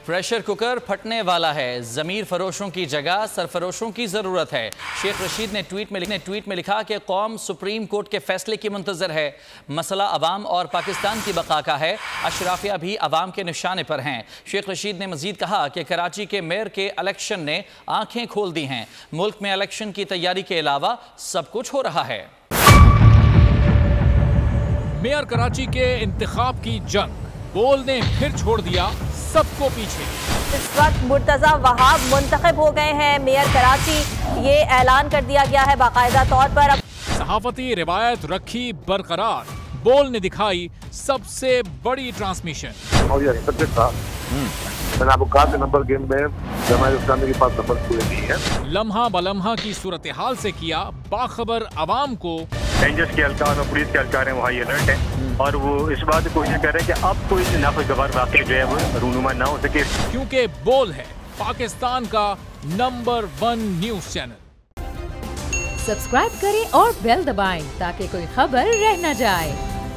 Pressure cooker फटने वाला है, ज़मीर फरोशों की जगह सरफरोशों की ज़रूरत है। शेख रशीद ने ट्वीट में लिखा कि कौम सुप्रीम कोर्ट के फैसले की मुंतज़र है। मसला अवाम और पाकिस्तान की बका का है। अशराफिया भी अवाम के निशाने पर हैं। शेख रशीद ने मजीद कहा कि कराची के मेयर के इलेक्शन ने आंखें खोल दी हैं। मुल्क में इलेक्शन की तैयारी के अलावा सब कुछ हो रहा है। मेयर कराची के इंतखाब की जंग, बोल ने फिर छोड़ दिया सबको पीछे। इस वक्त मुर्तजा वहाब मुंतखब हो गए हैं मेयर कराची, ये ऐलान कर दिया गया है बाकायदा तौर पर। अब सहाफती रिवायत रखी बरकरार, बोल ने दिखाई सबसे बड़ी ट्रांसमिशन। और ये सब्जेक्ट था, मैंने आपको कहा कि नंबर गेम में जमात इस्लामी के पास नंबर पूरे नहीं है। लम्हा बलम्हा की सूरत हाल से किया बाखबर अवाम को। रेंजर्स के एहलकार और पुलिस के एहलकार हैं वो हाई अलर्ट हैं और वो इस बात की कोशिश कर रहे हैं कि अब कोई नाखुशगवार वाक़या जो है वो रूनुमा ना हो सके, क्योंकि बोल है पाकिस्तान का नंबर 1 न्यूज चैनल। सब्सक्राइब करें और बेल दबाएं ताकि कोई खबर रह न जाए।